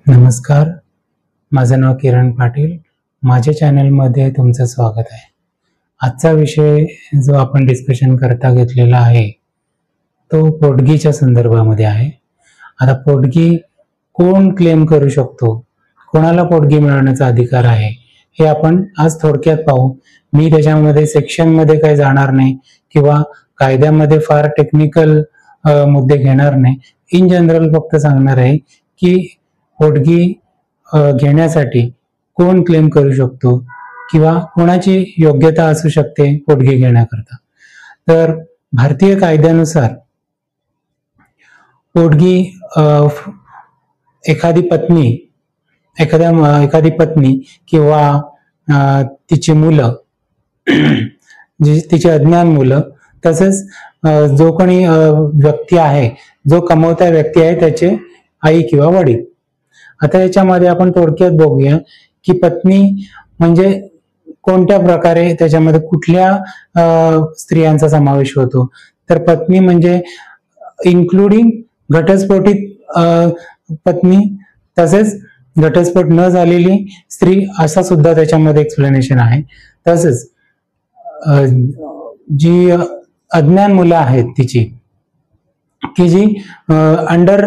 नमस्कार, माझं नाव किरण पाटील. माझ्या चॅनलमध्ये तुमचं स्वागत आहे. आजचा विषय जो आपण डिस्कशन करता घेतलेला आहे तो पोटगीच्या संदर्भामध्ये आहे. आता पोटगी कोण क्लेम करू शकतो, कोणाला पोटगी मिळवण्याचा अधिकार आहे, हे आपण आज थोडक्यात पाहू. मी त्याच्यामध्ये सेक्शनमध्ये काही जाणार नाही किंवा कायद्यामध्ये फार टेक्निकल मुद्दे घेणार नाही. इन जनरल फक्त सांगणार आहे की पोटगी घेण्यासाठी कोण क्लेम करू शकतो किंवा कोणाची योग्यता असू शकते पोटगी घेण्याकरता. तर भारतीय कायद्यानुसार पोटगी एखादी पत्नी किंवा तिची मुलं, तिची अज्ञान मुलं, तसेच जो कोणी व्यक्ती आहे, जो कमवता व्यक्ती आहे, त्याचे आई किंवा वडील. आता याच्यामध्ये आपण थोडक्यात बघूया की पत्नी म्हणजे कोणत्या प्रकारे, त्याच्यामध्ये कुठल्या स्त्रियांचा समावेश होतो. तर पत्नी म्हणजे इन्क्लुडिंग घटस्फोटित पत्नी, तसेच घटस्फोट न झालेली स्त्री, असा सुद्धा त्याच्यामध्ये एक्सप्लेनेशन आहे. तसेच जी अज्ञान मुलं आहेत तिची, की जी अंडर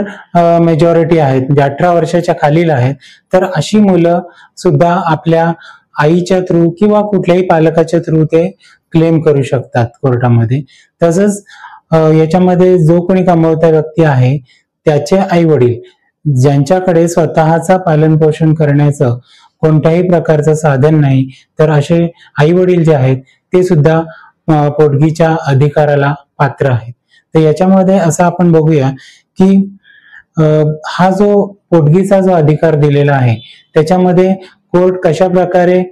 मेजॉरिटी आहेत, म्हणजे 18 वर्षाच्या खालील आहेत, तर अशी मुलं सुद्धा आपल्या आईच्या थ्रू किंवा कुठल्याही पालकाच्या थ्रू ते क्लेम करू शकतात कोर्टामध्ये. तसंच याच्यामध्ये जो कोणी कमवता व्यक्ती आहे त्याचे आई वडील, ज्यांच्याकडे स्वतःचा पालन पोषण करण्याचं कोणत्याही प्रकारचं साधन नाही, तर असे आई वडील जे आहेत ते सुद्धा पोटगीच्या अधिकाराला पात्र आहेत. तर याच्यामध्ये असं आपण बघूया की हा जो पोटगीचा जो अधिकार दिलेला आहे त्याच्यामध्ये कोर्ट कशा प्रकारे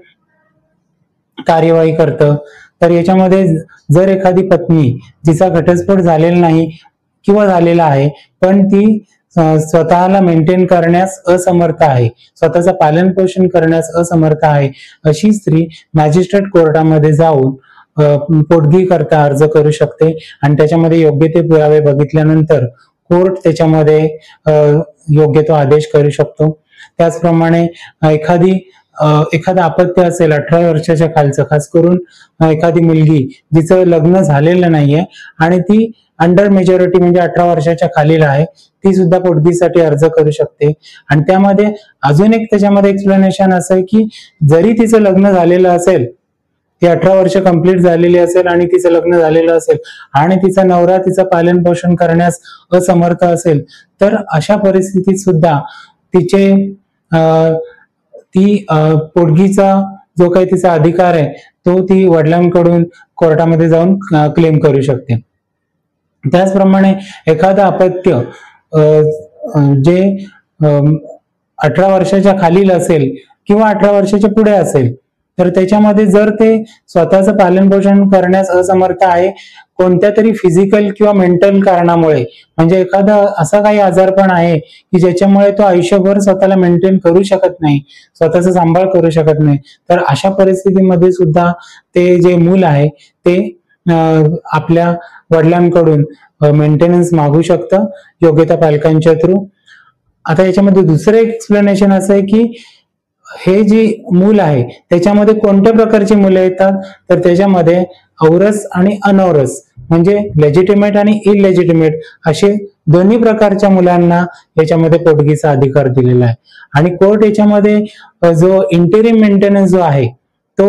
कार्यवाही करतं. तर याच्यामध्ये जर एखादी पत्नी जिचा घटस्फोट झालेला नाही किंवा झालेला आहे पण ती स्वतःला मेंटेन करण्यास असमर्थ आहे, स्वतःचं पालन पोषण करण्यास असमर्थ आहे, अशी स्त्री मॅजिस्ट्रेट कोर्टामध्ये जाऊन पोटगी करता अर्ज करू शकते आणि त्याच्यामध्ये योग्य ते पुरावे बघितल्यानंतर कोर्ट त्याच्यामध्ये योग्य तो आदेश करू शकतो. त्याचप्रमाणे एखादा अपत्य असेल 18 वर्षाच्या खालचं, खास करून एखादी मुलगी जिचं लग्न झालेलं नाहीये आणि ती अंडर मेजॉरिटी म्हणजे 18 वर्षाच्या खालील आहे, ती सुद्धा पोटगीसाठी अर्ज करू शकते. आणि त्यामध्ये अजून एक त्याच्यामध्ये एक्सप्लेनेशन असं आहे की जरी तिचं लग्न झालेलं असेल, ती 18 वर्ष कंप्लीट झालेली असेल आणि तिचं लग्न झालेलं असेल आणि तिचा नवरा तिचं पालन पोषण करण्यास असमर्थ असेल, तर अशा परिस्थितीत सुद्धा ती पोटगीचा जो काही तिचा अधिकार आहे तो ती वडिलांकडून कोर्टामध्ये जाऊन क्लेम करू शकते. त्याचप्रमाणे एखादा अपत्य जे 18 वर्षाच्या खालील असेल किंवा 18 वर्षाच्या पुढे असेल, तर त्याच्यामध्ये जर ते स्वतःचं पालन पोषण करण्यास असमर्थ आहे कोणत्या तरी फिजिकल किंवा मेंटल कारणामुळे, म्हणजे एखादा असा काही आजारपण आहे की ज्याच्यामुळे तो आयुष्यभर स्वतःला मेंटेन करू शकत नाही, स्वतःचा सांभाळ करू शकत नाही, तर अशा परिस्थितीमध्ये सुद्धा ते जे मूल आहे ते आपल्या वडिलांकडून मेंटेनन्स मागू शकतं योग्य त्या पालकांच्या थ्रू. आता याच्यामध्ये दुसरं एक एक्सप्लेनेशन असं आहे की हे जी मूल आहे त्याच्यामध्ये कोणत्या प्रकारची मुलं येतात, तर त्याच्यामध्ये औरस आणि अनौरस म्हणजे लेजिटिमेट आणि इलेजिटिमेट असे दोन्ही प्रकारच्या मुलांना याच्यामध्ये पोटगीचा अधिकार दिलेला आहे. आणि कोर्ट याच्यामध्ये जो इंटेरिम मेंटेनन्स जो आहे तो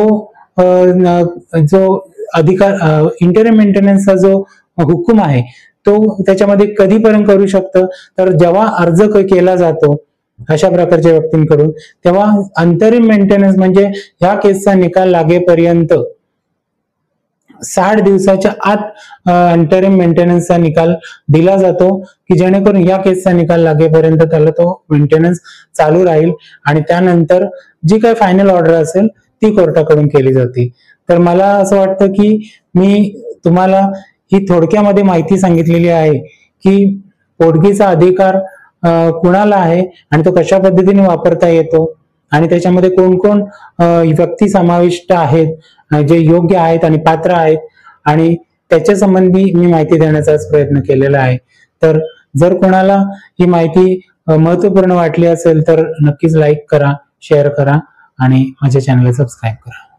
जो अधिकार, इंटेरिम मेंटेनन्सचा जो हुकूम आहे तो त्याच्यामध्ये कधीपर्यंत करू शकतं, तर जेव्हा अर्ज केला जातो अशा प्रकारच्या व्यक्तींकडून, तेव्हा अंतरिम मेंटेनन्स म्हणजे ह्या केसचा निकाल लागेपर्यंत 60 दिवसाच्या आत अंतरिम मेंटेनन्सचा निकाल दिला जातो की जेणेकरून या केसचा निकाल लागेपर्यंत त्याला तो मेंटेनन्स चालू राहील आणि त्यानंतर जी काही फायनल ऑर्डर असेल ती कोर्टाकडून केली जाते. तर मला असं वाटतं की मी तुम्हाला ही थोडक्यामध्ये माहिती सांगितलेली आहे की पोटगीचा अधिकार कुणाला आहे आणि तो कशा पद्धतीने वापरता येतो आणि त्याच्यामध्ये कोण कोण व्यक्ती समाविष्ट आहेत जे योग्य आहेत आणि पात्र आहेत आणि त्याच्या संबंधी मी माहिती देण्याचा प्रयत्न केलेला आहे. तर जर कोणाला ही माहिती महत्त्वपूर्ण वाटली असेल तर नक्कीच लाईक करा, शेअर करा आणि माझ्या चॅनलला सबस्क्राईब करा.